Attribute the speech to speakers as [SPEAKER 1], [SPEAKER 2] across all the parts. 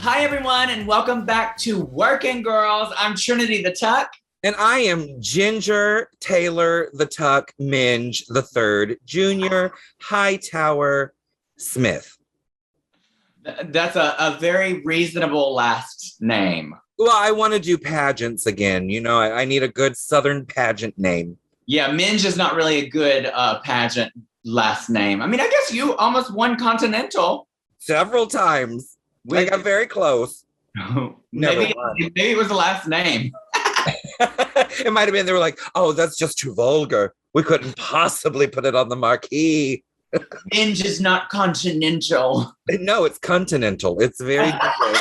[SPEAKER 1] Hi, everyone, and welcome back to Werkin Girls. I'm Trinity the Tuck.
[SPEAKER 2] And I am Ginger Taylor the Tuck Minge the Third Junior Hightower Smith.
[SPEAKER 1] That's a very reasonable last name.
[SPEAKER 2] Well, I want to do pageants again. You know, I need a good Southern pageant name.
[SPEAKER 1] Yeah, Minge is not really a good pageant last name. I mean, I guess you almost won Continental.
[SPEAKER 2] Several times. I got very close.
[SPEAKER 1] Maybe it was the last name.
[SPEAKER 2] It might have been, they were like, oh, that's just too vulgar. We couldn't possibly put it on the marquee.
[SPEAKER 1] Minge is not continental.
[SPEAKER 2] No, it's continental. It's very different.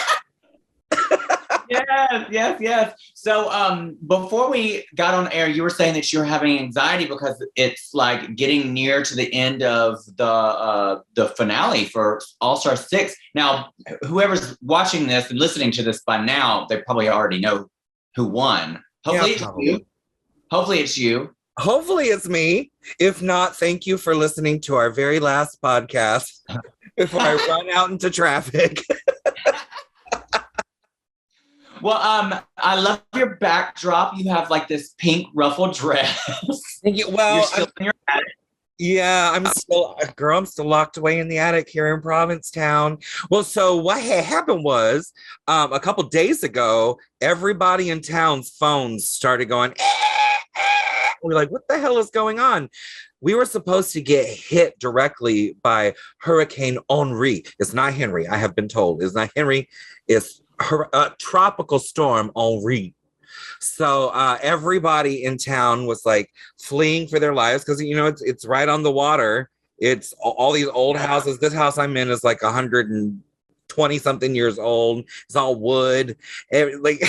[SPEAKER 1] Yes. So before we got on air, you were saying that you're having anxiety because it's like getting near to the end of the finale for All-Star 6. Now, whoever's watching this and listening to this by now, they probably already know who won. Hopefully it's you. Hopefully it's you.
[SPEAKER 2] Hopefully it's me. If not, thank you for listening to our very last podcast before I run out into traffic.
[SPEAKER 1] Well, I love your backdrop. You have like this pink ruffled dress.
[SPEAKER 2] Thank you. Well,
[SPEAKER 1] you're still in your attic.
[SPEAKER 2] Yeah, I'm still locked away in the attic here in Provincetown. Well, so what had happened was a couple days ago, everybody in town's phones started going, we're like, what the hell is going on? We were supposed to get hit directly by Hurricane Henri. It's not Henry, I have been told. It's not Henry. It's tropical storm Henri. So everybody in town was like fleeing for their lives because, you know, it's right on the water. It's all these old houses. This house I'm in is like 120 something years old. It's all wood. Like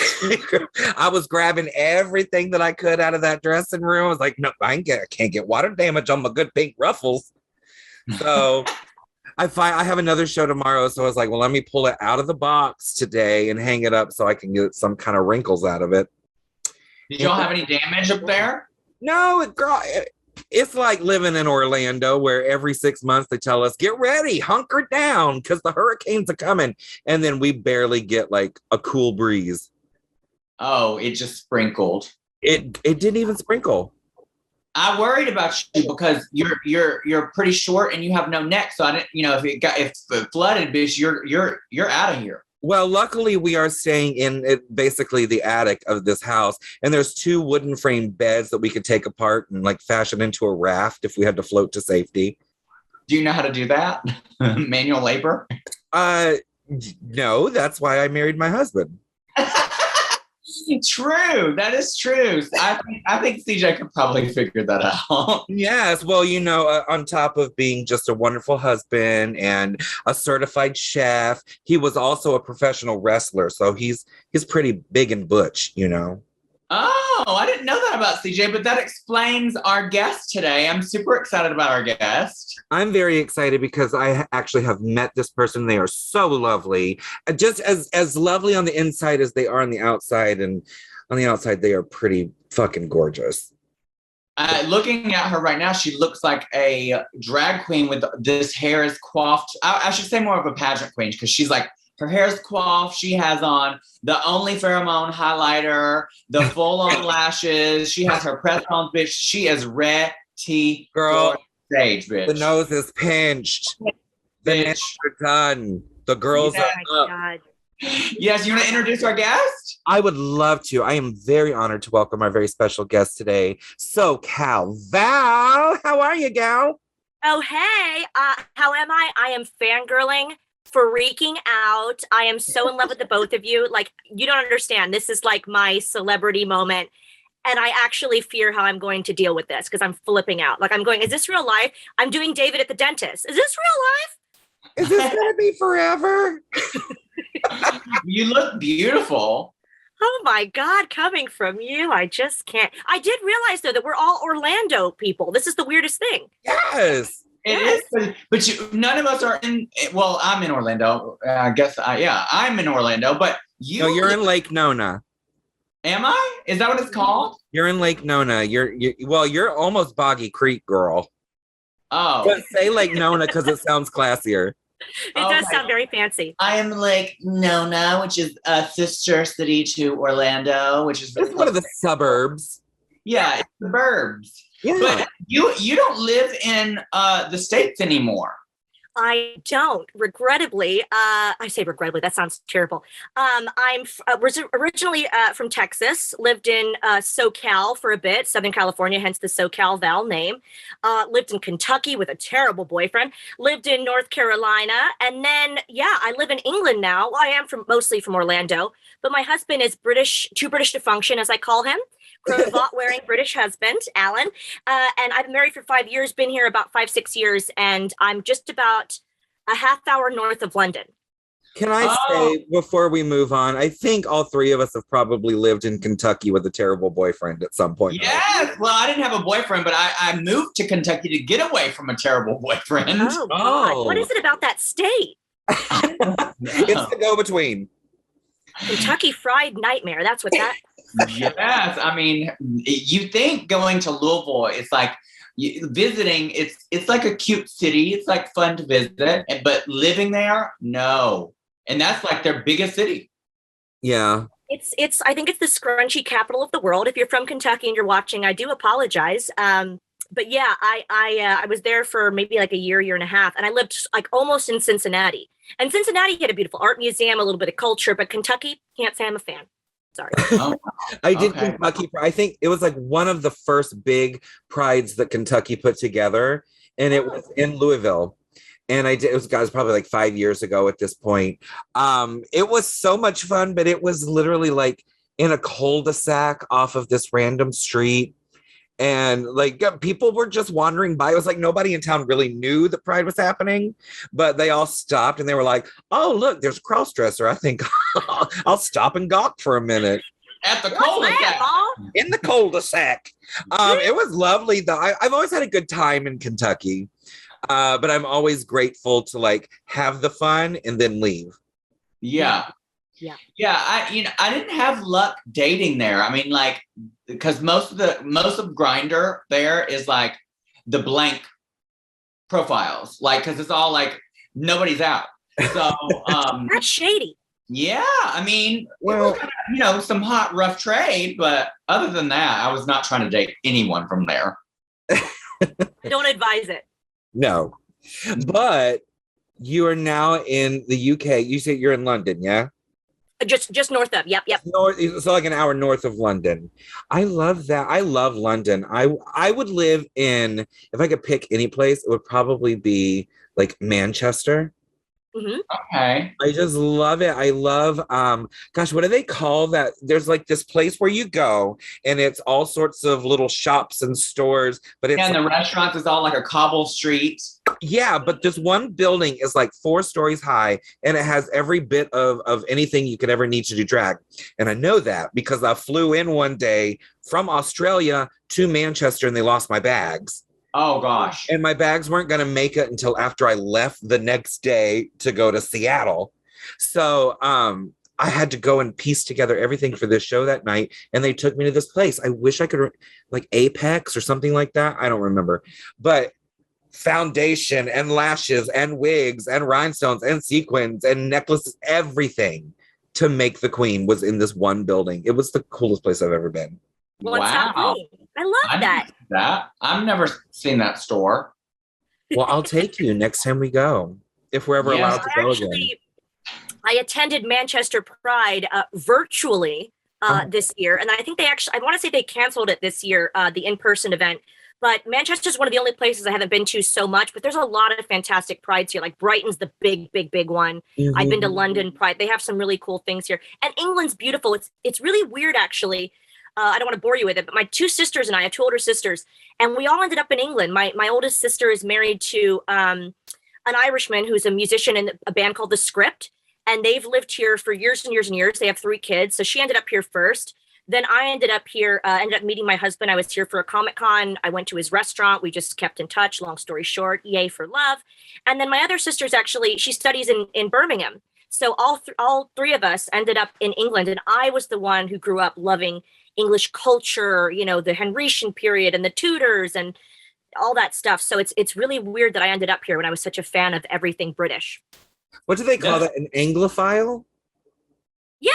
[SPEAKER 2] I was grabbing everything that I could out of that dressing room. I was like, no, I can't get water damage on my good pink ruffles. So I have another show tomorrow. So I was like, well, let me pull it out of the box today and hang it up so I can get some kind of wrinkles out of it.
[SPEAKER 1] Did y'all have any damage up there?
[SPEAKER 2] No, girl, it's like living in Orlando where every 6 months they tell us, get ready, hunker down because the hurricanes are coming. And then we barely get like a cool breeze.
[SPEAKER 1] Oh, it just sprinkled.
[SPEAKER 2] It didn't even sprinkle.
[SPEAKER 1] I worried about you because you're pretty short and you have no neck. So I didn't, you know, if it flooded, bitch, you're out of here.
[SPEAKER 2] Well, luckily we are staying in basically the attic of this house, and there's 2 wooden frame beds that we could take apart and like fashion into a raft if we had to float to safety.
[SPEAKER 1] Do you know how to do that? Manual labor?
[SPEAKER 2] No, that's why I married my husband.
[SPEAKER 1] True. That is true. I think CJ could probably figure that out.
[SPEAKER 2] Yes. Well, you know, on top of being just a wonderful husband and a certified chef, he was also a professional wrestler. So he's pretty big and butch, you know.
[SPEAKER 1] Oh, I didn't know that about CJ, but that explains our guest today. I'm super excited about our guest.
[SPEAKER 2] I'm very excited because I actually have met this person. They are so lovely. Just as lovely on the inside as they are on the outside. And on the outside, they are pretty fucking gorgeous.
[SPEAKER 1] Looking at her right now, she looks like a drag queen with this hair is coiffed. I should say more of a pageant queen because she's like, her hair is coiffed. She has on the only pheromone highlighter, the full-on lashes. She has her press-on, bitch. She is ready
[SPEAKER 2] girl.
[SPEAKER 1] For stage, bitch.
[SPEAKER 2] The nose is pinched. The nails are done. The girls are up.
[SPEAKER 3] God.
[SPEAKER 1] Yes, you want to introduce our guest?
[SPEAKER 2] I would love to. I am very honored to welcome our very special guest today, SoCal Val. How are you, gal?
[SPEAKER 3] Oh, hey. How am I? I am fangirling, freaking out. I am so in love with the both of you. Like, you don't understand. This is like my celebrity moment. And I actually fear how I'm going to deal with this because I'm flipping out. Like, I'm going, is this real life? I'm doing David at the dentist. Is this real life?
[SPEAKER 2] Is this going to be forever?
[SPEAKER 1] You look beautiful.
[SPEAKER 3] Oh my God, coming from you, I just can't. I did realize, though, that we're all Orlando people. This is the weirdest thing.
[SPEAKER 2] Yes.
[SPEAKER 1] It is, but none of us are in. Well, I'm in Orlando. I guess I'm in Orlando. But
[SPEAKER 2] you're in Lake Nona.
[SPEAKER 1] Am I? Is that what it's called?
[SPEAKER 2] You're in Lake Nona. You're almost Boggy Creek, girl.
[SPEAKER 1] Oh,
[SPEAKER 2] But say Lake Nona because it sounds classier.
[SPEAKER 3] It does
[SPEAKER 1] Okay.
[SPEAKER 3] sound very fancy.
[SPEAKER 1] I am like Nona, which is a sister city to Orlando, which is very
[SPEAKER 2] It's one
[SPEAKER 1] close.
[SPEAKER 2] of the suburbs.
[SPEAKER 1] Yeah, it's the burbs.
[SPEAKER 2] Yeah.
[SPEAKER 1] But you don't live in the States anymore.
[SPEAKER 3] I don't, regrettably. I say regrettably, that sounds terrible. Originally from Texas, lived in SoCal for a bit, Southern California, hence the SoCal Val name. Lived in Kentucky with a terrible boyfriend. Lived in North Carolina. And then, yeah, I live in England now. Well, I am mostly from Orlando, but my husband is British, too British to function, as I call him. Cravat wearing British husband, Alan. And I've been married for 5 years, been here about 5-6 years, and I'm just about a half hour north of London.
[SPEAKER 2] Can I say, before we move on, I think all three of us have probably lived in Kentucky with a terrible boyfriend at some point.
[SPEAKER 1] Yes. Well, I didn't have a boyfriend, but I moved to Kentucky to get away from a terrible boyfriend.
[SPEAKER 3] Oh, God. What is it about that state?
[SPEAKER 2] It's the go-between.
[SPEAKER 3] Kentucky Fried Nightmare. That's what that.
[SPEAKER 1] Yes. I mean, you think going to Louisville, it's like visiting, it's like a cute city. It's like fun to visit, but living there, no. And that's like their biggest city.
[SPEAKER 2] Yeah.
[SPEAKER 3] It's I think it's the scrunchy capital of the world. If you're from Kentucky and you're watching, I do apologize. But yeah, I was there for maybe like a year and a half, and I lived like almost in Cincinnati. And Cincinnati had a beautiful art museum, a little bit of culture, but Kentucky, can't say I'm a fan. Sorry.
[SPEAKER 1] Oh,
[SPEAKER 2] I did
[SPEAKER 1] okay.
[SPEAKER 2] Kentucky. I think it was like one of the first big prides that Kentucky put together, and it was in Louisville. And it was probably like 5 years ago at this point. It was so much fun, but it was literally like in a cul-de-sac off of this random street. And like people were just wandering by. It was like nobody in town really knew that Pride was happening, but they all stopped and they were like, "Oh, look, there's a cross-dresser. I think I'll stop and gawk for a minute."
[SPEAKER 1] At the cul-de-sac.
[SPEAKER 2] In the cul-de-sac. It was lovely though. I've always had a good time in Kentucky, but I'm always grateful to like have the fun and then leave.
[SPEAKER 1] Yeah. I didn't have luck dating there. I mean, like, because most of Grindr there is like the blank profiles, like, because it's all like nobody's out. So
[SPEAKER 3] that's shady.
[SPEAKER 1] Yeah, I mean, well, it was, some hot rough trade, but other than that, I was not trying to date anyone from there.
[SPEAKER 3] Don't advise it.
[SPEAKER 2] No, but you are now in the UK. You say you're in London, yeah?
[SPEAKER 3] Just north of. Yep.
[SPEAKER 2] North, so like an hour north of London. I love that. I love London. I would live in, if I could pick any place, it would probably be like Manchester.
[SPEAKER 3] Mm-hmm.
[SPEAKER 1] Okay.
[SPEAKER 2] I just love it. I love, gosh, what do they call that? There's like this place where you go and it's all sorts of little shops and stores, but it's
[SPEAKER 1] and the restaurants is all like a cobble street.
[SPEAKER 2] Yeah, but this one building is like 4 stories high and it has every bit of anything you could ever need to do drag. And I know that because I flew in one day from Australia to Manchester and they lost my bags.
[SPEAKER 1] Oh, gosh.
[SPEAKER 2] And my bags weren't going to make it until after I left the next day to go to Seattle. So I had to go and piece together everything for this show that night. And they took me to this place. I wish I could, like Apex or something like that. I don't remember. But foundation and lashes and wigs and rhinestones and sequins and necklaces, everything to make the queen was in this one building. It was the coolest place I've ever been.
[SPEAKER 1] Wow.
[SPEAKER 3] I love that.
[SPEAKER 1] I've never seen that store.
[SPEAKER 2] Well, I'll take you next time we go, if we're ever allowed to go again.
[SPEAKER 3] I attended Manchester Pride virtually this year. And I think I want to say they canceled it this year, the in-person event. But Manchester is one of the only places I haven't been to so much. But there's a lot of fantastic prides here. Like Brighton's the big one. Mm-hmm. I've been to London Pride. They have some really cool things here. And England's beautiful. It's really weird, actually. I don't want to bore you with it, but my 2 sisters and I have 2 older sisters, and we all ended up in England. My oldest sister is married to an Irishman who's a musician in a band called The Script, and they've lived here for years and years and years. They have 3 kids, so she ended up here first. Then I ended up here, ended up meeting my husband. I was here for a Comic-Con. I went to his restaurant. We just kept in touch. Long story short, yay for love. And then my other sister's actually, she studies in Birmingham. So all 3 of us ended up in England, and I was the one who grew up loving English culture, the Henrician period and the Tudors and all that stuff. So it's really weird that I ended up here when I was such a fan of everything British.
[SPEAKER 2] What do they call that? An Anglophile?
[SPEAKER 3] Yeah.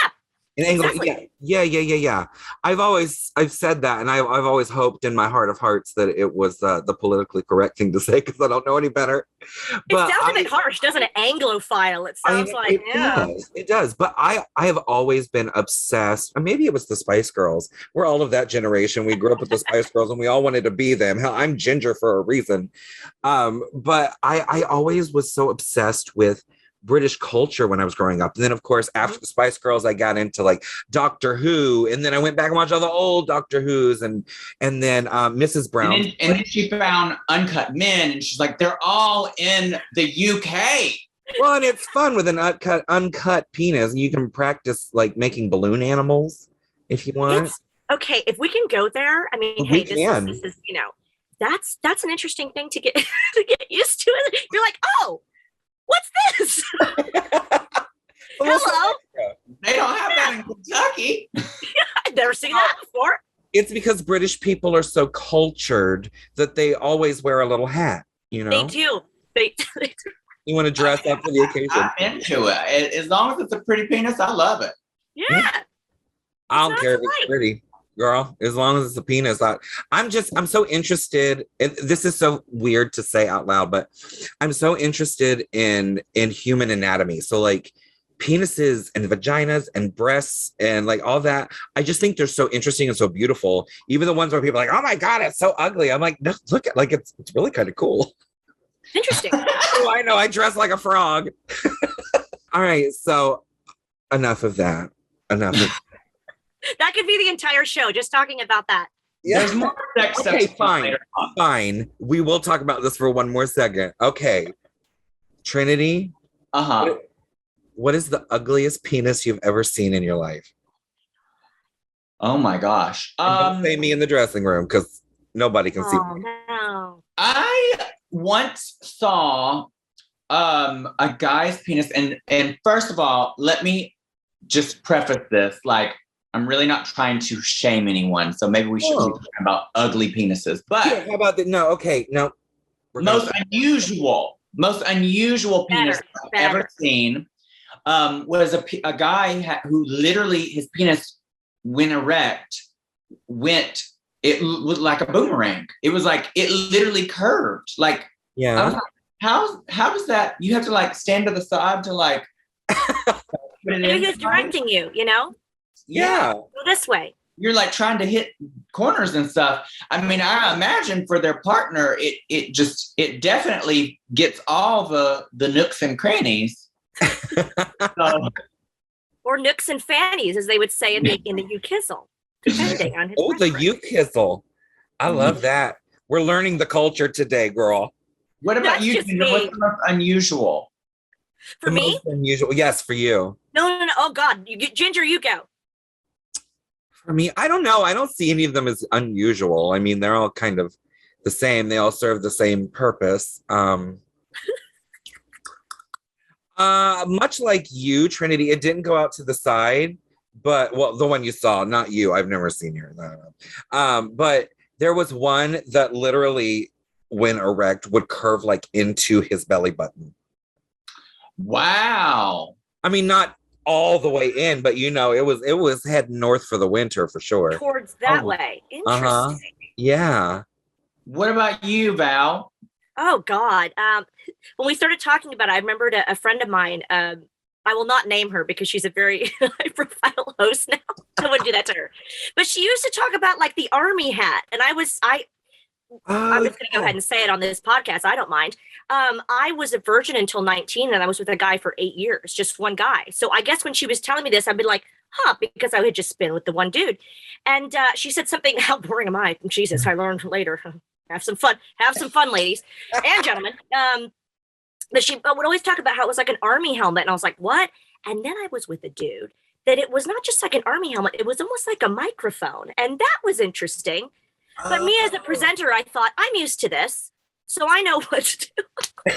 [SPEAKER 2] An
[SPEAKER 3] Exactly.
[SPEAKER 2] Yeah. I've said that, and I've always hoped in my heart of hearts that it was the politically correct thing to say because I don't know any better. But
[SPEAKER 3] it sounds a bit harsh, doesn't it? Anglophile. It sounds like
[SPEAKER 2] it does. But I have always been obsessed. Or maybe it was the Spice Girls. We're all of that generation. We grew up with the Spice Girls, and we all wanted to be them. Hell, I'm Ginger for a reason. But I always was so obsessed with British culture when I was growing up. And then, of course, after the Spice Girls, I got into like Doctor Who. And then I went back and watched all the old Doctor Who's and then Mrs. Brown.
[SPEAKER 1] And then she found Uncut Men, and she's like, they're all in the UK.
[SPEAKER 2] Well, and it's fun with an uncut penis. You can practice like making balloon animals if you want.
[SPEAKER 3] Okay, if we can go there, I mean, hey, this is, you know, that's an interesting thing to get to get used to. You're like, oh, what's this? Hello.
[SPEAKER 1] They don't have that in Kentucky.
[SPEAKER 3] I've never seen that before.
[SPEAKER 2] It's because British people are so cultured that they always wear a little hat, you know?
[SPEAKER 3] They do. They
[SPEAKER 2] You want to dress up for the occasion.
[SPEAKER 1] I'm into it. As long as it's a pretty penis, I love it.
[SPEAKER 3] Yeah.
[SPEAKER 2] I don't care if it's pretty, girl. As long as it's a penis. I'm so interested. This is so weird to say out loud, but I'm so interested in human anatomy. So like penises and vaginas and breasts and like all that. I just think they're so interesting and so beautiful. Even the ones where people are like, oh my God, it's so ugly. I'm like, no, look at like it's really kind of cool.
[SPEAKER 3] Interesting.
[SPEAKER 2] Oh, I know. I dress like a frog. All right. So enough of that.
[SPEAKER 3] That could be the entire show, just talking about that.
[SPEAKER 2] Yeah.
[SPEAKER 1] There's more sex stuff.
[SPEAKER 2] Okay, fine. We will talk about this for one more second. Okay. Trinity.
[SPEAKER 1] Uh-huh.
[SPEAKER 2] What is the ugliest penis you've ever seen in your life?
[SPEAKER 1] Oh my gosh.
[SPEAKER 2] Don't say me in the dressing room because nobody can see me.
[SPEAKER 3] No.
[SPEAKER 1] I once saw a guy's penis, and first of all, let me just preface this, like, I'm really not trying to shame anyone, so maybe we should be talking about ugly penises. But
[SPEAKER 2] yeah, how about the no.
[SPEAKER 1] Most unusual penis I've ever seen was a guy who literally his penis, when erect, it was like a boomerang. It was like it literally curved. Like,
[SPEAKER 2] yeah.
[SPEAKER 1] I was like, how does that? You have to like stand to the side to like.
[SPEAKER 3] Maybe he was directing you, you know?
[SPEAKER 2] Yeah.
[SPEAKER 3] Go this way.
[SPEAKER 1] You're like trying to hit corners and stuff. I mean, I imagine for their partner, it definitely gets all the nooks and crannies. So,
[SPEAKER 3] or nooks and fannies, as they would say in the U-Kizzle, depending on his
[SPEAKER 2] the U-Kizzle. I love that. We're learning the culture today, girl.
[SPEAKER 1] What about you? What's the most unusual?
[SPEAKER 3] For me?
[SPEAKER 2] Most unusual. Yes, for you.
[SPEAKER 3] No. Oh God, Ginger, you go.
[SPEAKER 2] For me, I don't know. I don't see any of them as unusual. I mean, they're all kind of the same. They all serve the same purpose. Much like you, Trinity, it didn't go out to the side, but the one you saw, not you. I've never seen her. But there was one that literally, when erect, would curve like into his belly button.
[SPEAKER 1] Wow.
[SPEAKER 2] I mean, not all the way in, but it was heading north for the winter for sure.
[SPEAKER 3] Towards that way. Interesting.
[SPEAKER 2] Yeah.
[SPEAKER 1] What about you, Val?
[SPEAKER 3] Oh God. When we started talking about it, I remembered a friend of mine. I will not name her because she's a very high profile host now. I wouldn't do that to her. But she used to talk about like the army hat, and I'm just going to go ahead and say it on this podcast. I don't mind. I was a virgin until 19, and I was with a guy for 8 years, just one guy. So I guess when she was telling me this, I'd be like, huh, because I had just been with the one dude. And she said something, how boring am I? Jesus, I learned later. Have some fun, ladies and gentlemen. But she would always talk about how it was like an army helmet. And I was like, what? And then I was with a dude that it was not just like an army helmet. It was almost like a microphone. And that was interesting. But me as a presenter, I thought, I'm used to this, so I know what to do.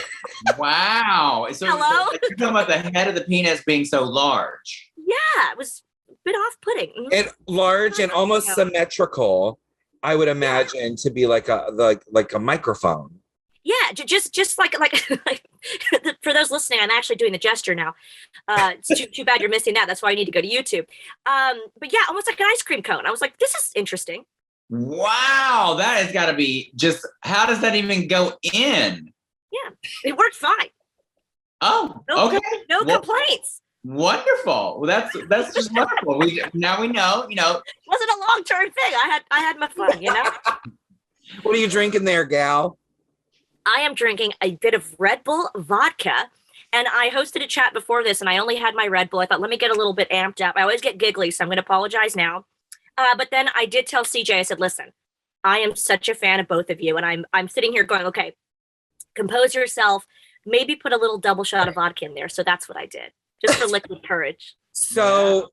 [SPEAKER 1] Wow. So,
[SPEAKER 3] hello?
[SPEAKER 1] So you're talking about the head of the penis being so large.
[SPEAKER 3] Yeah, it was a bit off-putting.
[SPEAKER 2] And large and almost symmetrical. I would imagine to be like a microphone.
[SPEAKER 3] Yeah, just like for those listening, I'm actually doing the gesture now. It's too bad you're missing that. That's why you need to go to YouTube. But yeah, almost like an ice cream cone. I was like, this is interesting.
[SPEAKER 1] Wow, that has got to be just. How does that even go in?
[SPEAKER 3] Yeah, it worked fine.
[SPEAKER 1] Oh, okay.
[SPEAKER 3] No complaints.
[SPEAKER 1] Wonderful. Well, that's just wonderful. Now we know. You know,
[SPEAKER 3] it wasn't a long-term thing. I had my fun. You know.
[SPEAKER 2] What are you drinking there, gal?
[SPEAKER 3] I am drinking a bit of Red Bull vodka. And I hosted a chat before this, and I only had my Red Bull. I thought, let me get a little bit amped up. I always get giggly, so I'm going to apologize now. But then I did tell CJ, I said, listen, I am such a fan of both of you. And I'm sitting here going, okay, compose yourself. Maybe put a little double shot of vodka in there. So that's what I did, just for liquid courage.
[SPEAKER 2] So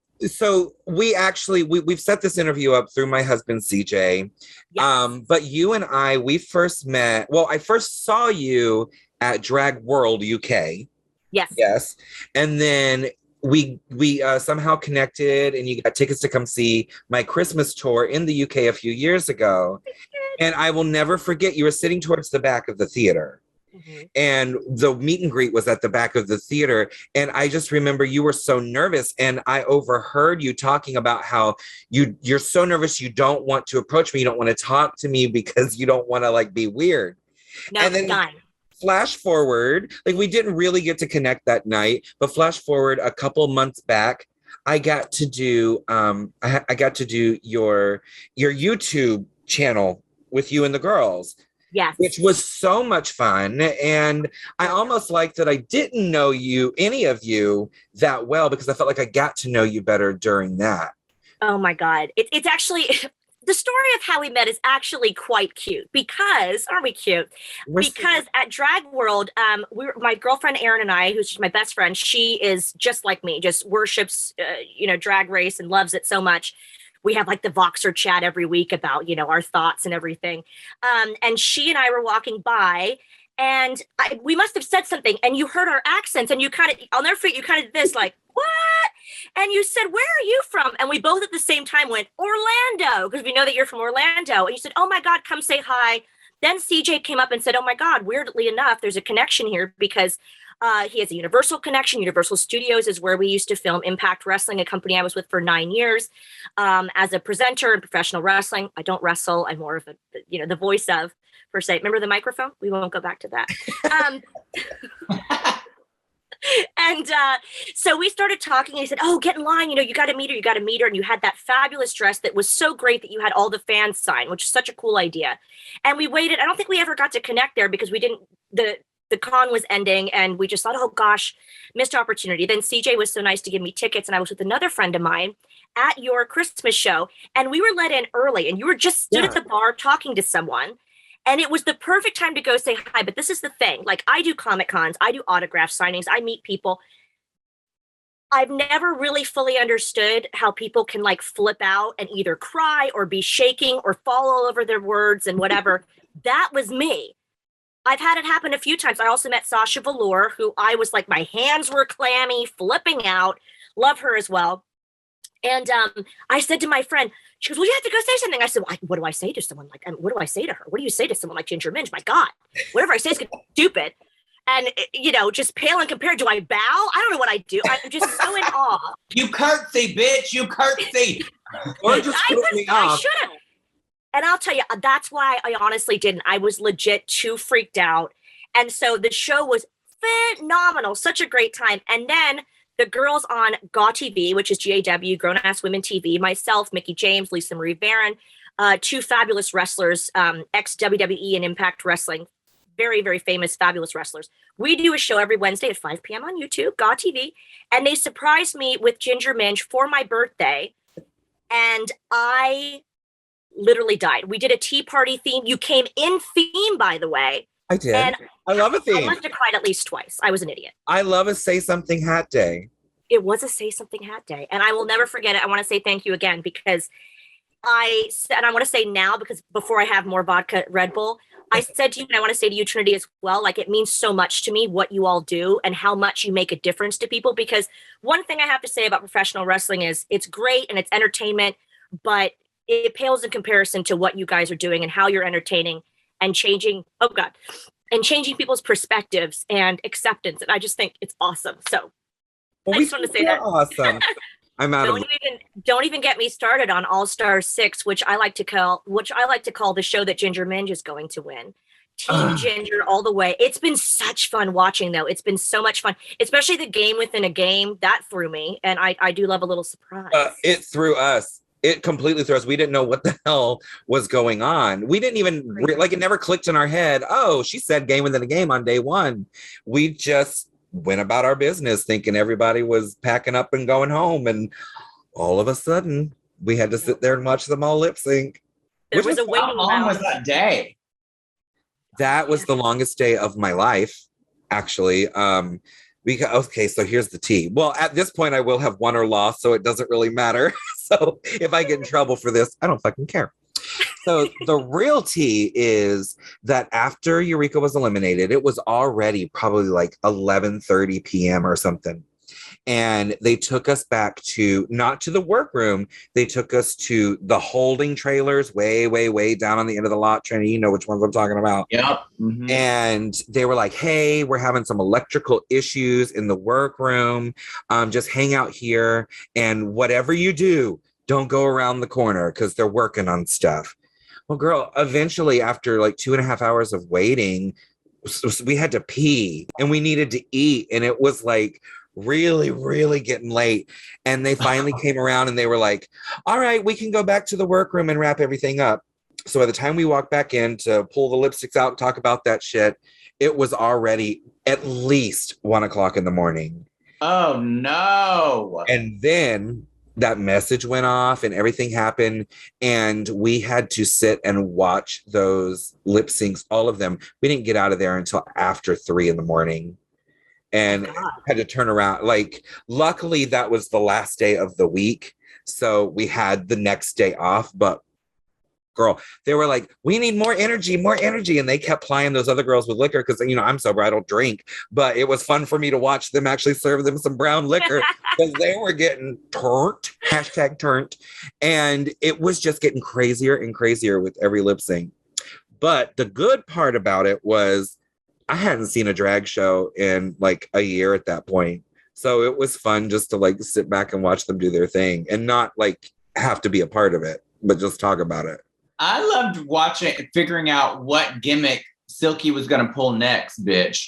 [SPEAKER 2] we actually we've set this interview up through my husband CJ. Yes. But you and we first met. Well, I first saw you at Drag World UK. Yes. And then we somehow connected, and you got tickets to come see my Christmas tour in the UK a few years ago. And I will never forget, you were sitting towards the back of the theater. Mm-hmm. And the meet and greet was at the back of the theater. And I just remember you were so nervous. And I overheard you talking about how you're so nervous. You don't want to approach me. You don't want to talk to me because you don't want to like be weird.
[SPEAKER 3] No,
[SPEAKER 2] and then
[SPEAKER 3] done.
[SPEAKER 2] Flash forward, like we didn't really get to connect that night, but flash forward a couple months back, I got to do I got to do your YouTube channel with you and the girls.
[SPEAKER 3] Yes.
[SPEAKER 2] Which was so much fun. And I almost like that I didn't know any of you that well, because I felt like I got to know you better during that.
[SPEAKER 3] Oh my God. It's actually, the story of how we met is actually quite cute because, aren't we cute? Because at Drag World, my girlfriend Erin and I, who's my best friend, she is just like me, just worships, Drag Race and loves it so much. We have like the Voxer chat every week about, our thoughts and everything. And she and I were walking by, and we must have said something, and you heard our accents, and you kind of, I'll never forget, you kind of did this like, what? And you said, where are you from? And we both at the same time went, Orlando, because we know that you're from Orlando. And you said, oh my God, come say hi. Then CJ came up and said, oh my God, weirdly enough, there's a connection here because he has a Universal connection. Universal Studios is where we used to film Impact Wrestling, a company I was with for 9 years as a presenter in professional wrestling. I don't wrestle. I'm more of the voice of, per se. Remember the microphone? We won't go back to that. And so we started talking, and he said, oh, get in line. You got to meet her. And you had that fabulous dress that was so great that you had all the fans sign, which is such a cool idea. And we waited. I don't think we ever got to connect there because the con was ending, and we just thought, oh gosh, missed opportunity. Then CJ was so nice to give me tickets, and I was with another friend of mine at your Christmas show, and we were let in early, and you were just stood at the bar talking to someone, and it was the perfect time to go say hi. But this is the thing, like I do Comic Cons, I do autograph signings, I meet people. I've never really fully understood how people can like flip out and either cry or be shaking or fall all over their words and whatever. That was me. I've had it happen a few times. I also met Sasha Velour, who I was like, my hands were clammy, flipping out. Love her as well. And I said to my friend, she goes, well, you have to go say something. I said, well, what do I say to someone? Like, what do I say to her? What do you say to someone like Ginger Minge? My God, whatever I say is gonna be stupid. And, just pale and compared. Do I bow? I don't know what I do. I'm just so in awe.
[SPEAKER 1] You curtsy, bitch. You curtsy.
[SPEAKER 2] Or just
[SPEAKER 3] I should have. And I'll tell you, that's why I honestly didn't. I was legit too freaked out. And so the show was phenomenal. Such a great time. And then the girls on GAW TV, which is GAW, Grown Ass Women TV, myself, Mickey James, Lisa Marie Barron, two fabulous wrestlers, ex-WWE and Impact Wrestling, very, very famous, fabulous wrestlers. We do a show every Wednesday at 5 p.m. on YouTube, GAW TV. And they surprised me with Ginger Minge for my birthday. And I literally died. We did a tea party theme. You came in theme, by the way.
[SPEAKER 2] I did. And I love a theme.
[SPEAKER 3] I must have cried at least twice. I was an idiot.
[SPEAKER 2] I love a Say Something Hat Day.
[SPEAKER 3] It was a Say Something Hat Day. And I will never forget it. I want to say thank you again because I want to say now, because before I have more vodka Red Bull, I said to you, and I want to say to you, Trinity, as well, like it means so much to me what you all do and how much you make a difference to people. Because one thing I have to say about professional wrestling is it's great and it's entertainment, but it pales in comparison to what you guys are doing and how you're entertaining and changing. Oh God. And changing people's perspectives and acceptance. And I just think it's awesome. So
[SPEAKER 2] Well,
[SPEAKER 3] I just want to say that.
[SPEAKER 2] Awesome. I'm out of
[SPEAKER 3] don't even get me started on All Star 6, which I like to call the show that Ginger Minge is going to win. Team Ginger all the way. It's been such fun watching, though. It's been so much fun, especially the game within a game. That threw me, and I do love a little surprise.
[SPEAKER 2] It threw us. It completely threw us. We didn't know what the hell was going on. We didn't even it never clicked in our head. Oh, she said game within a game on day one. We just went about our business thinking everybody was packing up and going home. And all of a sudden we had to sit there and watch them all lip sync.
[SPEAKER 3] There was a waiting.
[SPEAKER 1] How long was that day?
[SPEAKER 2] That was the longest day of my life, actually. Okay, so here's the tea. Well, at this point, I will have won or lost, so it doesn't really matter. So if I get in trouble for this, I don't fucking care. So the real tea is that after Eureka was eliminated, it was already probably like 11:30 p.m. or something. And they took us back to, not to the workroom, they took us to the holding trailers way, way, way down on the end of the lot. Trinity, you know which ones I'm talking about.
[SPEAKER 1] Yep. Mm-hmm.
[SPEAKER 2] And they were like, hey, we're having some electrical issues in the workroom. Just hang out here. And whatever you do, don't go around the corner because they're working on stuff. Well, girl, eventually after like 2.5 hours of waiting, we had to pee and we needed to eat. And it was like, really, really getting late. And they finally came around and they were like, all right, we can go back to the workroom and wrap everything up. So by the time we walked back in to pull the lipsticks out and talk about that shit, it was already at least 1 o'clock in the morning.
[SPEAKER 1] Oh no.
[SPEAKER 2] And then that message went off and everything happened. And we had to sit and watch those lip syncs, all of them. We didn't get out of there until after 3 in the morning. And had to turn around. Like, luckily, that was the last day of the week. So we had the next day off. But, girl, they were like, we need more energy, more energy. And they kept plying those other girls with liquor because, you know, I'm sober, I don't drink. But it was fun for me to watch them actually serve them some brown liquor because they were getting turnt, #turnt. And it was just getting crazier and crazier with every lip sync. But the good part about it was, I hadn't seen a drag show in like a year at that point. So it was fun just to like sit back and watch them do their thing and not like have to be a part of it, but just talk about it.
[SPEAKER 1] I loved figuring out what gimmick Silky was going to pull next, bitch.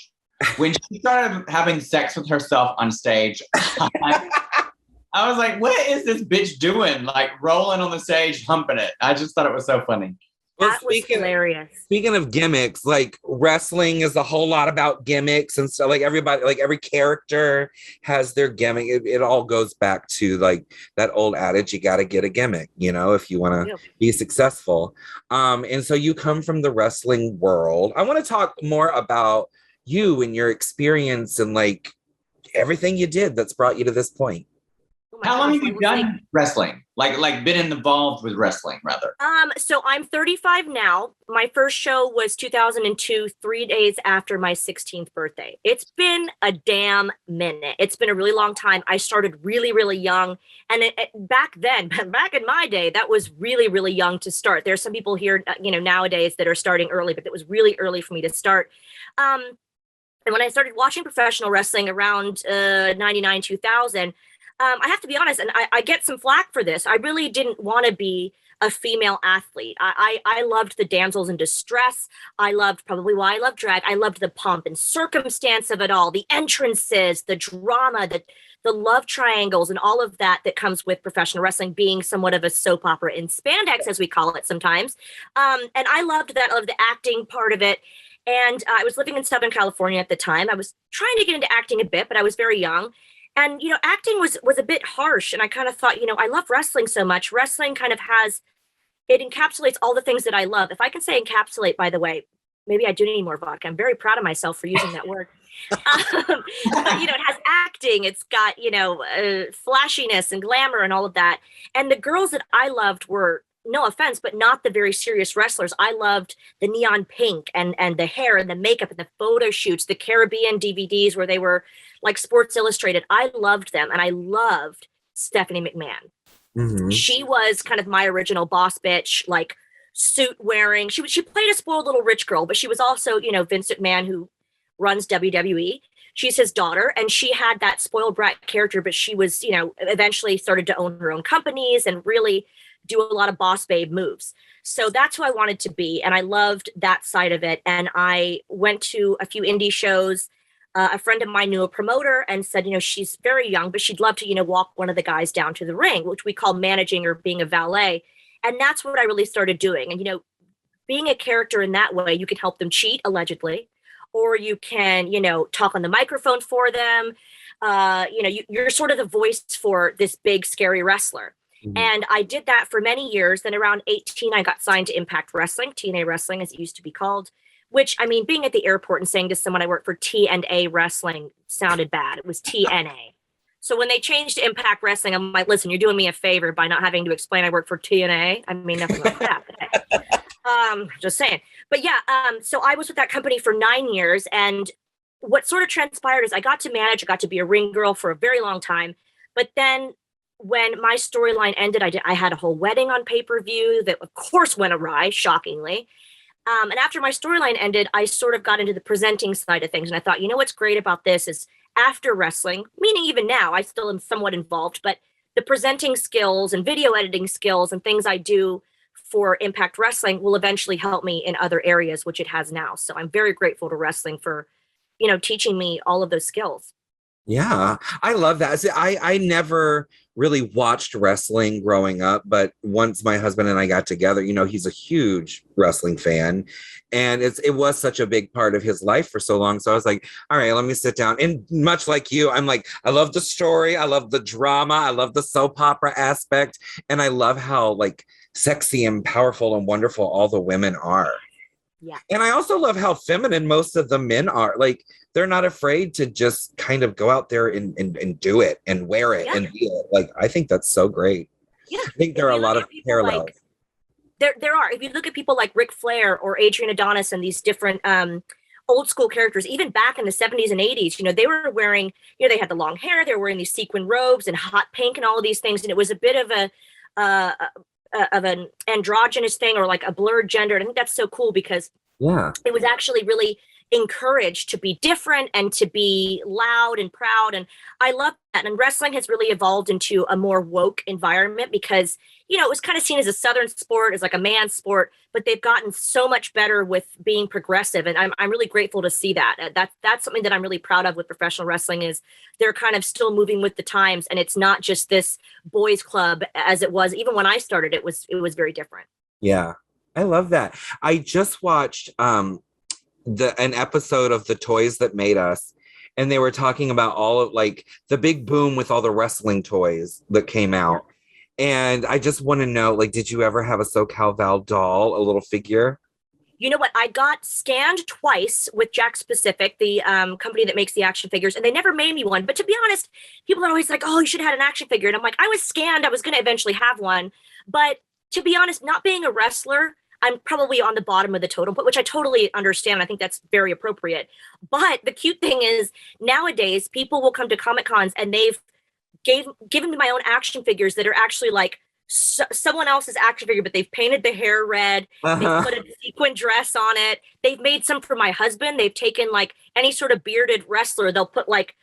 [SPEAKER 1] When she started having sex with herself on stage, I was like, what is this bitch doing? Like rolling on the stage, humping it. I just thought it was so funny.
[SPEAKER 3] That was hilarious.
[SPEAKER 2] Speaking of gimmicks, like wrestling is a whole lot about gimmicks and stuff. Like everybody, like every character has their gimmick. It all goes back to like that old adage, you got to get a gimmick, you know, if you want to be successful. And so you come from the wrestling world. I want to talk more about you and your experience and like everything you did that's brought you to this point.
[SPEAKER 1] How long have you done wrestling? Like been involved with wrestling, rather?
[SPEAKER 3] So I'm 35 now. My first show was 2002, 3 days after my 16th birthday. It's been a damn minute. It's been a really long time. I started really, really young. And back then, back in my day, that was really, really young to start. There's some people here, nowadays that are starting early, but it was really early for me to start. And when I started watching professional wrestling around 99, 2000, I have to be honest, and I get some flack for this. I really didn't want to be a female athlete. I loved the damsels in distress. I loved probably why I love drag. I loved the pomp and circumstance of it all, the entrances, the drama, the love triangles, and all of that comes with professional wrestling being somewhat of a soap opera in spandex, as we call it sometimes. And I loved that. I loved the acting part of it. And I was living in Southern California at the time. I was trying to get into acting a bit, but I was very young. And, acting was a bit harsh. And I kind of thought, I love wrestling so much. Wrestling kind of it encapsulates all the things that I love. If I can say encapsulate, by the way, maybe I do need more vodka. I'm very proud of myself for using that word. But, it has acting. It's got, flashiness and glamour and all of that. And the girls that I loved were, no offense, but not the very serious wrestlers. I loved the neon pink and the hair and the makeup and the photo shoots, the Caribbean DVDs where they were like Sports Illustrated. I loved them. And I loved Stephanie McMahon.
[SPEAKER 2] Mhm.
[SPEAKER 3] She was kind of my original boss bitch, like suit wearing. She played a spoiled little rich girl, but she was also, you know, Vince McMahon, who runs WWE. She's his daughter, and she had that spoiled brat character, but she was, you know, eventually started to own her own companies and really do a lot of boss babe moves. So that's who I wanted to be. And I loved that side of it. And I went to a few indie shows. A friend of mine knew a promoter and said, you know, she's very young, but she'd love to, you know, walk one of the guys down to the ring, which we call managing or being a valet. And that's what I really started doing. And, you know, being a character in that way, you can help them cheat, allegedly, or you can, you know, talk on the microphone for them. You know, you're sort of the voice for this big, scary wrestler.
[SPEAKER 2] Mhm.
[SPEAKER 3] And I did that for many years. Then around 18, I got signed to Impact Wrestling, TNA Wrestling, as it used to be called. Which, I mean, being at the airport and saying to someone I work for T&A Wrestling sounded bad. It was TNA. So when they changed to Impact Wrestling, I'm like, listen, you're doing me a favor by not having to explain I work for TNA. I mean, nothing like that. Just saying. But yeah, so I was with that company for 9 years. And what sort of transpired is I got to manage, I got to be a ring girl for a very long time. But then when my storyline ended, I had a whole wedding on pay-per-view that, of course, went awry, shockingly. And after my storyline ended, I sort of got into the presenting side of things. And I thought, you know, what's great about this is after wrestling, meaning even now, I still am somewhat involved, but the presenting skills and video editing skills and things I do for Impact Wrestling will eventually help me in other areas, which it has now. So I'm very grateful to wrestling for, you know, teaching me all of those skills.
[SPEAKER 2] Yeah, I love that. See, I never really watched wrestling growing up, but once my husband and I got together, you know, he's a huge wrestling fan, and it was such a big part of his life for so long. So I was like, all right, let me sit down. And much like you, I'm like, I love the story, I love the drama, I love the soap opera aspect, and I love how like sexy and powerful and wonderful all the women are.
[SPEAKER 3] Yeah.
[SPEAKER 2] And I also love how feminine most of the men are. Like, they're not afraid to just kind of go out there and do it and wear it and be it. Like, I think that's so great.
[SPEAKER 3] Yeah.
[SPEAKER 2] I think there are a lot of parallels.
[SPEAKER 3] Like, there are. If you look at people like Ric Flair or Adrian Adonis and these different old school characters, even back in the 70s and 80s, you know, they were wearing, you know, they had the long hair, they were wearing these sequin robes and hot pink and all of these things. And it was a bit of an androgynous thing, or like a blurred gender. And I think that's so cool because it was actually really encouraged to be different and to be loud and proud. And I love that. And wrestling has really evolved into a more woke environment because, you know, it was kind of seen as a Southern sport, as like a man's sport, but they've gotten so much better with being progressive. And I'm really grateful to see that. That's something that I'm really proud of with professional wrestling is they're kind of still moving with the times. And it's not just this boys club as it was. Even when I started, it was very different.
[SPEAKER 2] Yeah, I love that. I just watched an episode of The Toys That Made Us, and they were talking about all of like the big boom with all the wrestling toys that came out. And I just want to know, like, did you ever have a SoCal Val doll, a little figure?
[SPEAKER 3] You know what? I got scanned twice with Jack Specific, the company that makes the action figures, and they never made me one. But to be honest, people are always like, oh, you should have had an action figure. And I'm like, I was scanned. I was going to eventually have one. But to be honest, not being a wrestler, I'm probably on the bottom of the totem, which I totally understand. I think that's very appropriate. But the cute thing is nowadays people will come to Comic Cons and they've given me my own action figures that are actually like someone else's action figure, but they've painted the hair red. They've put a sequin dress on it. They've made some for my husband. They've taken like any sort of bearded wrestler. They'll put like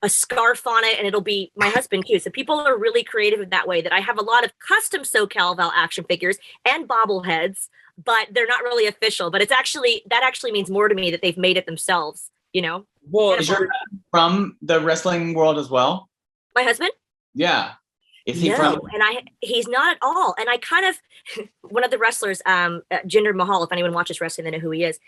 [SPEAKER 3] a scarf on it and it'll be my husband cute. So people are really creative in that way, that I have a lot of custom SoCalVal action figures and bobbleheads, but they're not really official. But that actually means more to me that they've made it themselves, you know?
[SPEAKER 1] Well, is your from the wrestling world as well?
[SPEAKER 3] My husband?
[SPEAKER 1] Yeah. Is he
[SPEAKER 3] no,
[SPEAKER 1] from?
[SPEAKER 3] And he's not at all. And I kind of, one of the wrestlers, Jinder Mahal, if anyone watches wrestling, they know who he is.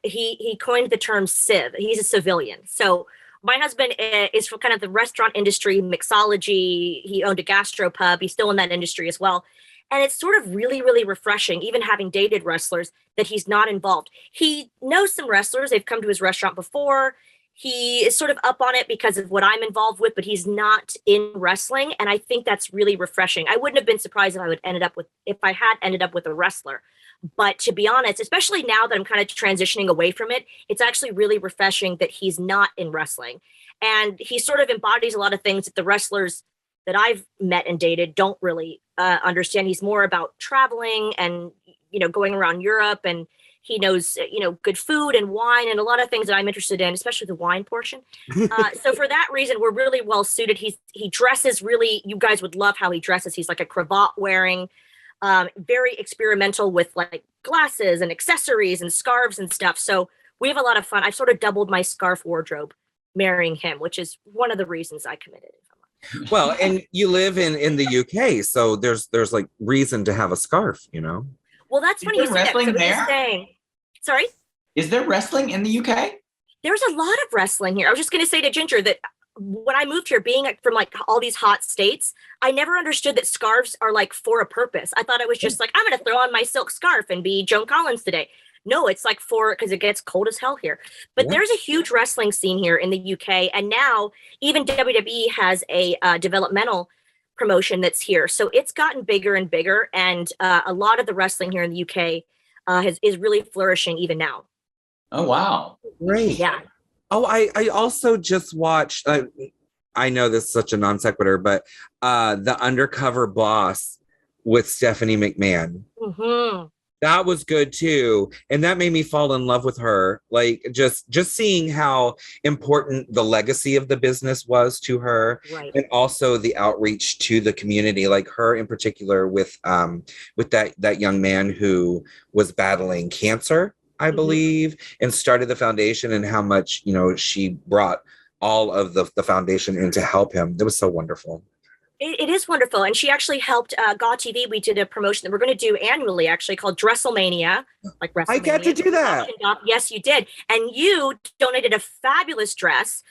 [SPEAKER 3] He coined the term civ. He's a civilian. So my husband is from kind of the restaurant industry, mixology. He owned a gastropub. He's still in that industry as well. And it's sort of really, really refreshing, even having dated wrestlers, that he's not involved. He knows some wrestlers. They've come to his restaurant before. He is sort of up on it because of what I'm involved with, but he's not in wrestling. And I think that's really refreshing. I wouldn't have been surprised if I had ended up with a wrestler. But to be honest, especially now that I'm kind of transitioning away from it, it's actually really refreshing that he's not in wrestling. And he sort of embodies a lot of things that the wrestlers that I've met and dated don't really understand. He's more about traveling and, going around Europe, and he knows, good food and wine and a lot of things that I'm interested in, especially the wine portion. So for that reason, we're really well suited. He dresses really, you guys would love how he dresses. He's like a cravat wearing, very experimental with like glasses and accessories and scarves and stuff. So we have a lot of fun. I've sort of doubled my scarf wardrobe marrying him, which is one of the reasons I committed.
[SPEAKER 2] Well, and you live in the UK, so there's like reason to have a scarf,
[SPEAKER 3] Well, that's funny you say that.
[SPEAKER 1] Wrestling
[SPEAKER 3] So
[SPEAKER 1] there?
[SPEAKER 3] Sorry?
[SPEAKER 1] Is there wrestling in the UK?
[SPEAKER 3] There's a lot of wrestling here. I was just going to say to Ginger that when I moved here, being from like all these hot states, I never understood that scarves are like for a purpose. I thought it was just like, I'm going to throw on my silk scarf and be Joan Collins today. No, it's like because it gets cold as hell here. But there's a huge wrestling scene here in the UK. And now even WWE has a developmental promotion that's here. So it's gotten bigger and bigger. And a lot of the wrestling here in the UK is really flourishing even now.
[SPEAKER 1] Oh, wow.
[SPEAKER 2] Great.
[SPEAKER 3] Yeah.
[SPEAKER 2] Oh, I also just watched, I know this is such a non sequitur, but The Undercover Boss with Stephanie McMahon.
[SPEAKER 3] Mm-hmm.
[SPEAKER 2] That was good too. And that made me fall in love with her. Like just seeing how important the legacy of the business was to her,
[SPEAKER 3] right.
[SPEAKER 2] And also the outreach to the community, like her in particular with that young man who was battling cancer, I believe, and started the foundation, and how much, she brought all of the foundation in to help him. That was so wonderful.
[SPEAKER 3] It is wonderful. And she actually helped GAW TV. We did a promotion that we're going to do annually, actually, called Dresselmania. Like WrestleMania.
[SPEAKER 2] I get to do that.
[SPEAKER 3] Yes, you did. And you donated a fabulous dress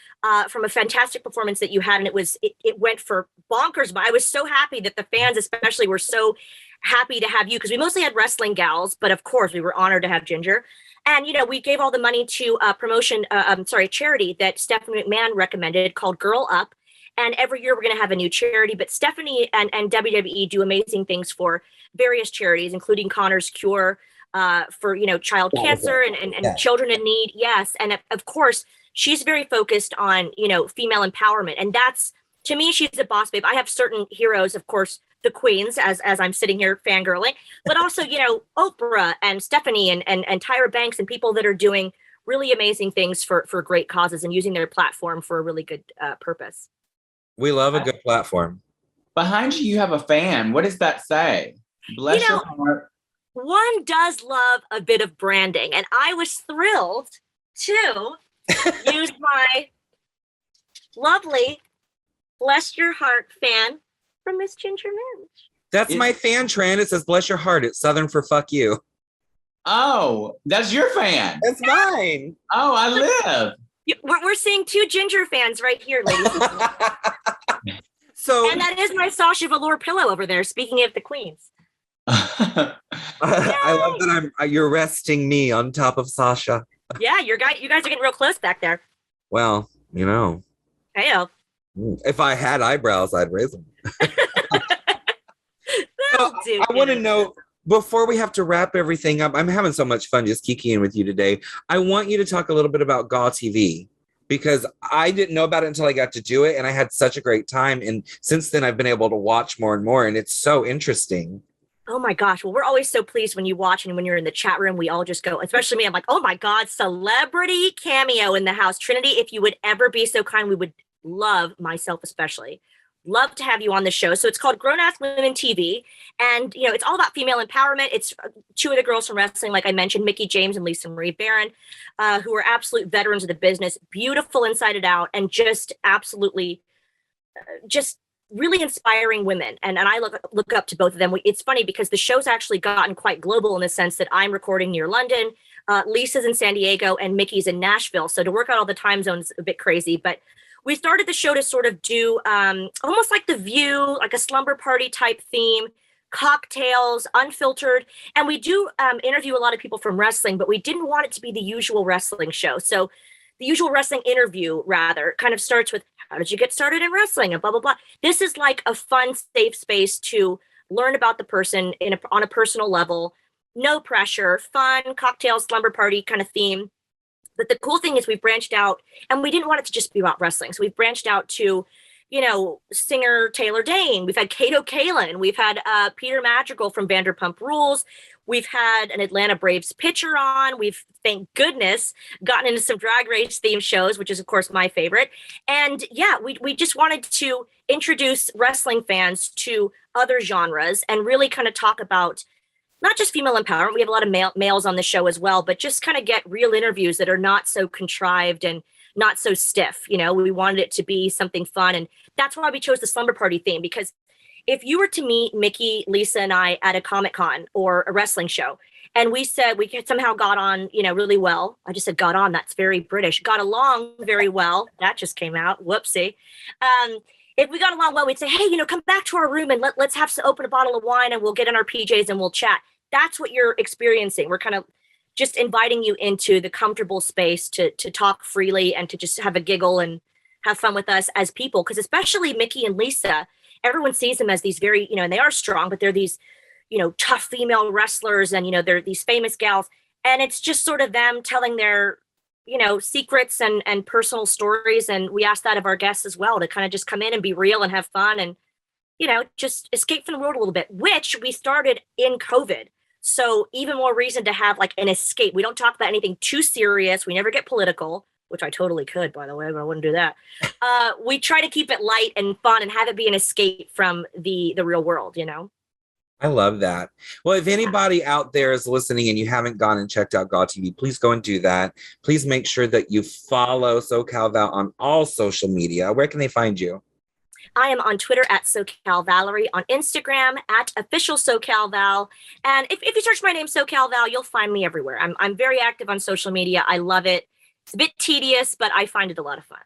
[SPEAKER 3] from a fantastic performance that you had. And it went for bonkers. But I was so happy that the fans especially were so happy to have you, because we mostly had wrestling gals. But of course, we were honored to have Ginger. And, we gave all the money to a charity that Stephanie McMahon recommended called Girl Up. And every year we're going to have a new charity. But Stephanie and WWE do amazing things for various charities, including Connor's Cure for, child cancer and children in need. Yes. And of course, she's very focused on, female empowerment. And that's, to me, she's a boss babe. I have certain heroes, of course, the queens, as I'm sitting here fangirling, but also, Oprah and Stephanie and Tyra Banks and people that are doing really amazing things for great causes and using their platform for a really good purpose.
[SPEAKER 2] We love a good platform.
[SPEAKER 1] Behind you have a fan. What does that say? Bless your heart.
[SPEAKER 3] One does love a bit of branding, and I was thrilled to use my lovely Bless Your Heart fan from Miss Ginger Minch.
[SPEAKER 2] That's my fan, Tran. It says Bless Your Heart. It's Southern for fuck you.
[SPEAKER 1] Oh, that's your fan.
[SPEAKER 2] It's mine.
[SPEAKER 1] Oh, I live.
[SPEAKER 3] We're seeing two Ginger fans right here, ladies. And that is my Sasha Velour pillow over there. Speaking of the queens,
[SPEAKER 2] I love that you're resting me on top of Sasha.
[SPEAKER 3] Yeah, you guys are getting real close back there.
[SPEAKER 2] Well,
[SPEAKER 3] Hey-o.
[SPEAKER 2] If I had eyebrows, I'd raise them.
[SPEAKER 3] I
[SPEAKER 2] want to know, before we have to wrap everything up, I'm having so much fun just kikiing with you today. I want you to talk a little bit about GAW TV, because I didn't know about it until I got to do it, and I had such a great time. And since then, I've been able to watch more and more, and it's so interesting.
[SPEAKER 3] Oh my gosh. Well, we're always so pleased when you watch, and when you're in the chat room, we all just go, especially me, I'm like, oh my God, celebrity cameo in the house. Trinity, if you would ever be so kind, we would love, myself especially, love to have you on the show. So it's called Grown Ass Women TV. And, it's all about female empowerment. It's two of the girls from wrestling, like I mentioned, Mickie James and Lisa Marie Barron, who are absolute veterans of the business, beautiful inside and out, and just absolutely just really inspiring women. And I look up to both of them. It's funny because the show's actually gotten quite global in the sense that I'm recording near London, Lisa's in San Diego, and Mickey's in Nashville. So to work out all the time zones, a bit crazy, but we started the show to sort of do almost like The View, like a slumber party type theme, cocktails, unfiltered. And we do interview a lot of people from wrestling, but we didn't want it to be the usual wrestling show. So the usual wrestling interview, rather, kind of starts with, how did you get started in wrestling, and blah, blah, blah. This is like a fun, safe space to learn about the person on a personal level. No pressure, fun, cocktail, slumber party kind of theme. But the cool thing is we've branched out, and we didn't want it to just be about wrestling. So we've branched out to singer Taylor Dane. We've had Kato Kalin. We've had Peter Madrigal from Vanderpump Rules. We've had an Atlanta Braves pitcher on. We've, thank goodness, gotten into some Drag Race themed shows, which is, of course, my favorite. And yeah, we just wanted to introduce wrestling fans to other genres and really kind of talk about not just female empowerment. We have a lot of males on the show as well, but just kind of get real interviews that are not so contrived and not so stiff. We wanted it to be something fun. And that's why we chose the slumber party theme, because if you were to meet Mickey, Lisa, and I at a Comic-Con or a wrestling show, and we said we somehow got on, really well. I just said got on. That's very British. Got along very well. That just came out. Whoopsie. If we got along well, we'd say, hey, come back to our room and let's open a bottle of wine and we'll get in our PJs and we'll chat. That's what you're experiencing. We're kind of just inviting you into the comfortable space to talk freely and to just have a giggle and have fun with us as people. Because especially Mickey and Lisa, everyone sees them as these very, and they are strong, but they're these, tough female wrestlers and, they're these famous gals. And it's just sort of them telling their, secrets and personal stories. And we ask that of our guests as well, to kind of just come in and be real and have fun and, just escape from the world a little bit, which we started in COVID. So even more reason to have like an escape. We don't talk about anything too serious. We never get political, which I totally could, by the way, but I wouldn't do that. We try to keep it light and fun and have it be an escape from the real world,
[SPEAKER 2] I love that. Well, if anybody out there is listening and you haven't gone and checked out GAW TV, please go and do that. Please make sure that you follow SoCalVal on all social media. Where can they find you?
[SPEAKER 3] I am on Twitter at SoCalValerie, on Instagram at official SoCalVal. And if you search my name, SoCalVal, you'll find me everywhere. I'm very active on social media. I love it. It's a bit tedious, but I find it a lot of fun.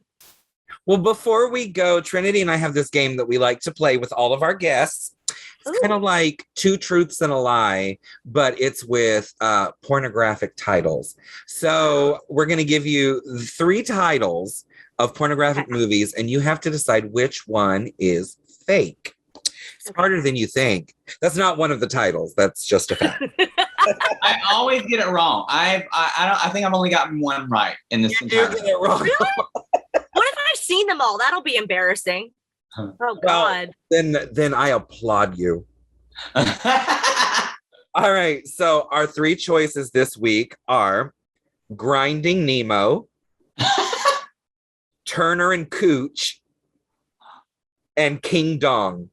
[SPEAKER 2] Well, before we go, Trinity and I have this game that we like to play with all of our guests. It's kind of like Two Truths and a Lie, but it's with pornographic titles. So we're going to give you 3 titles of pornographic movies, and you have to decide which one is fake. It's harder than you think. That's not one of the titles. That's just a fact.
[SPEAKER 1] I always get it wrong. I think I've only gotten one right in this entire.
[SPEAKER 2] You get it wrong.
[SPEAKER 3] Really? What if I've seen them all? That'll be embarrassing. Oh God.
[SPEAKER 2] Well, then I applaud you. All right. So our 3 choices this week are Grinding Nemo, Turner and Cooch, and King Dong.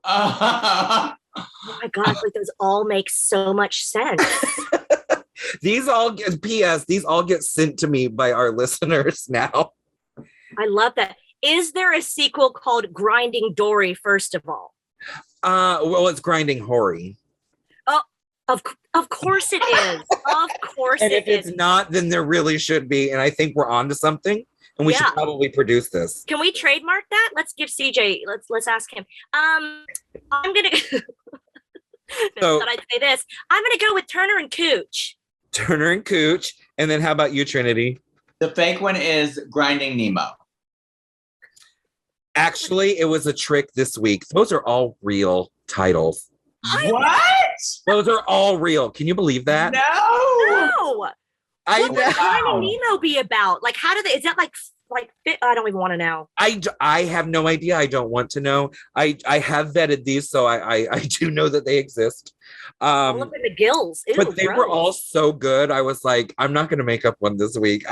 [SPEAKER 3] Oh my God, like those all make so much sense.
[SPEAKER 2] These all get sent to me by our listeners now.
[SPEAKER 3] I love that. Is there a sequel called Grinding Dory, first of all?
[SPEAKER 2] Well, it's Grinding Hoary.
[SPEAKER 3] Oh, of course it is. Of course
[SPEAKER 2] and
[SPEAKER 3] it is.
[SPEAKER 2] If it's not, then there really should be. And I think we're on to something. And we should probably produce this.
[SPEAKER 3] Can we trademark that? Let's give CJ. Let's ask him. I'm gonna. Thought I'd say this. I'm gonna go with Turner and Cooch.
[SPEAKER 2] Turner and Cooch, and then how about you, Trinity?
[SPEAKER 1] The fake one is Grinding Nemo.
[SPEAKER 2] Actually, it was a trick this week. Those are all real titles.
[SPEAKER 1] What?
[SPEAKER 2] Those are all real. Can you believe that?
[SPEAKER 3] No.
[SPEAKER 2] I
[SPEAKER 3] what would Grinding Nemo be about? Like, how do they? Is that like? I don't even want to know.
[SPEAKER 2] I have no idea. I don't want to know. I have vetted these, so I do know that they exist.
[SPEAKER 3] All up in the gills. Ew,
[SPEAKER 2] but they were all so good. I was like, I'm not going to make up one this week.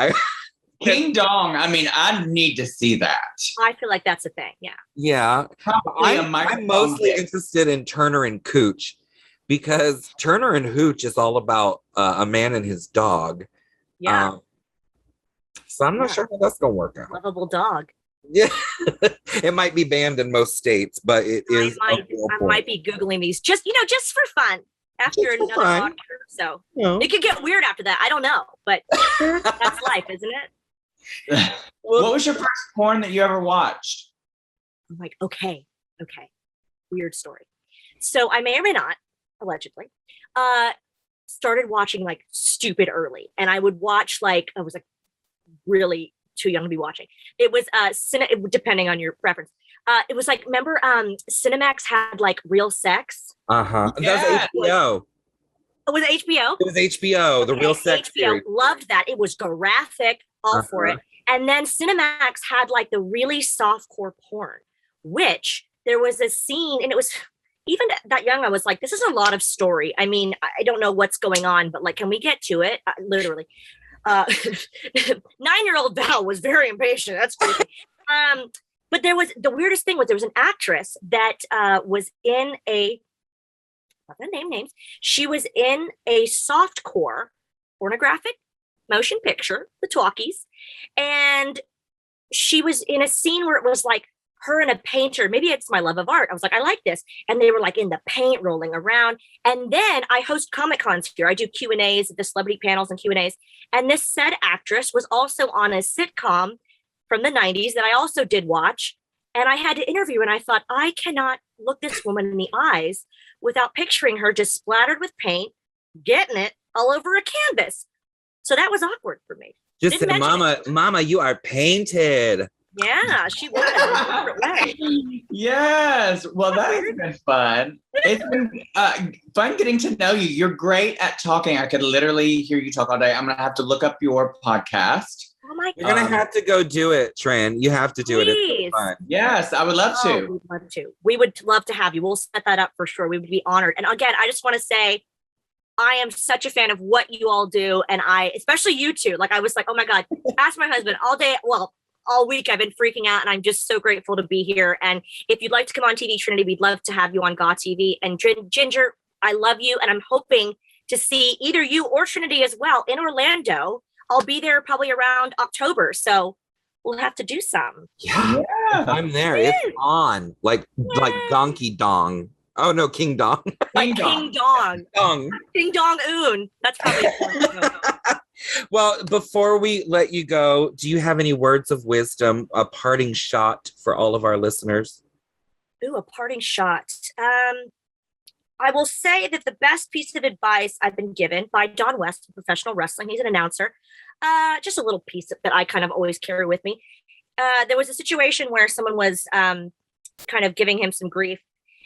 [SPEAKER 1] King Dong. I mean, I need to see that.
[SPEAKER 3] I feel like that's a thing. Yeah.
[SPEAKER 2] Yeah. I'm mostly interested in Turner and Cooch because Turner and Hooch is all about a man and his dog.
[SPEAKER 3] Yeah.
[SPEAKER 2] So I'm not sure how that's going to work out.
[SPEAKER 3] Lovable dog.
[SPEAKER 2] Yeah. It might be banned in most states, but it is.
[SPEAKER 3] I might be Googling these just for fun after another podcast. So it could get weird after that. I don't know, but that's life, isn't it?
[SPEAKER 1] What was your first porn that you ever watched?
[SPEAKER 3] I'm like, okay. Weird story. So I may or may not, allegedly, started watching like stupid early. And I would watch I was like really too young to be watching. It was depending on your preference. It was like, remember Cinemax had like Real Sex?
[SPEAKER 2] Uh-huh. That was HBO.
[SPEAKER 3] Oh, was it HBO?
[SPEAKER 2] It was HBO, the Real Sex
[SPEAKER 3] HBO.
[SPEAKER 2] series.
[SPEAKER 3] Loved that. It was graphic, all for it. And then Cinemax had like the really softcore porn. which there was a scene, and it was even that young, I was like, this is a lot of story. I mean, I don't know what's going on, but like, can we get to it? Literally. 9-year-old Val was very impatient. That's crazy. But there was, the weirdest thing was there was an actress that was in a, I'm not gonna name names. She was in a softcore pornographic motion picture, the talkies, and she was in a scene where it was like her and a painter. Maybe it's my love of art. I was like, I like this. And they were like in the paint rolling around. And then I host Comic Cons here. I do Q&As, the celebrity panels and Q&As. And this said actress was also on a sitcom from the 90s that I also did watch. And I had to interview, and I thought, I cannot look this woman in the eyes without picturing her just splattered with paint, getting it all over a canvas. So that was awkward for me.
[SPEAKER 2] Just
[SPEAKER 3] Didn't
[SPEAKER 2] say, Mama, you are painted.
[SPEAKER 3] Yeah, she was in a different way.
[SPEAKER 1] Yes. Well, that has been fun. It's been fun getting to know you. You're great at talking. I could literally hear you talk all day. I'm going to have to look up your podcast.
[SPEAKER 3] Oh my God.
[SPEAKER 2] You're going to have to go do it, Trin. You have to do it. It's so fun.
[SPEAKER 1] Yes, I would love to.
[SPEAKER 3] We'd love to. We would love to have you. We'll set that up for sure. We would be honored. And again, I just want to say, I am such a fan of what you all do. And especially you two, like I was like, oh my God, ask my husband all day. Well, all week I've been freaking out, and I'm just so grateful to be here. And if you'd like to come on TV, Trinity, we'd love to have you on GAW TV. And Ginger, I love you. And I'm hoping to see either you or Trinity as well in Orlando. I'll be there probably around October. So we'll have to do some.
[SPEAKER 2] Yeah. I'm there. It's on. Like Donkey Dong. Oh no, King Dong.
[SPEAKER 3] Like King Dong. King Dong Un. That's probably
[SPEAKER 2] Well, before we let you go, do you have any words of wisdom, a parting shot for all of our listeners?
[SPEAKER 3] Ooh, a parting shot. I will say that the best piece of advice I've been given by Don West of Professional Wrestling, he's an announcer, just a little piece that I kind of always carry with me. There was a situation where someone was kind of giving him some grief.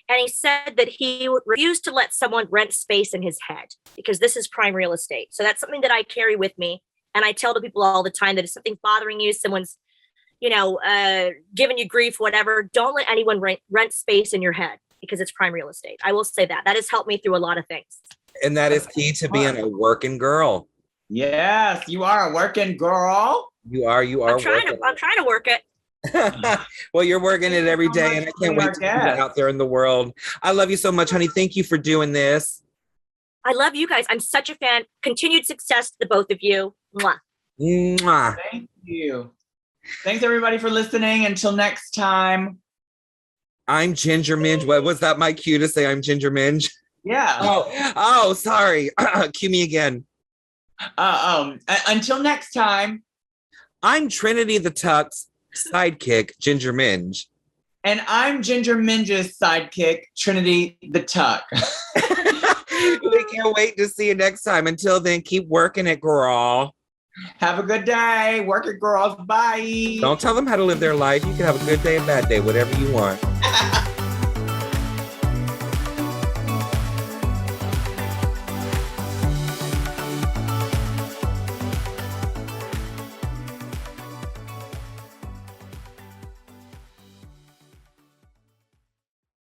[SPEAKER 3] And he said that he refused to let someone rent space in his head because this is prime real estate. So that's something that I carry with me. And I tell the people all the time that if something's bothering you, someone's, giving you grief, whatever, don't let anyone rent space in your head because it's prime real estate. I will say that. That has helped me through a lot of things. And
[SPEAKER 2] that is key to being a working girl.
[SPEAKER 1] Yes, you are a working girl.
[SPEAKER 2] You are.
[SPEAKER 3] I'm trying to work it.
[SPEAKER 2] Well, you're working it every day, and I can't wait to be out there in the world. I love you so much, honey. Thank you for doing this.
[SPEAKER 3] I love you guys. I'm such a fan. Continued success to the both of you. Mwah.
[SPEAKER 2] Mwah.
[SPEAKER 1] Thank you. Thanks, everybody, for listening. Until next time.
[SPEAKER 2] I'm Ginger Minge. What was that my cue to say I'm Ginger Minge?
[SPEAKER 1] Yeah.
[SPEAKER 2] Oh, sorry. Cue me again.
[SPEAKER 1] Until next time.
[SPEAKER 2] I'm Trinity the Tuck's sidekick, Ginger Minge.
[SPEAKER 1] And I'm Ginger Minge's sidekick, Trinity the Tuck.
[SPEAKER 2] We can't wait to see you next time. Until then, keep working it, girl.
[SPEAKER 1] Have a good day. Work it, girls. Bye.
[SPEAKER 2] Don't tell them how to live their life. You can have a good day, a bad day, whatever you want.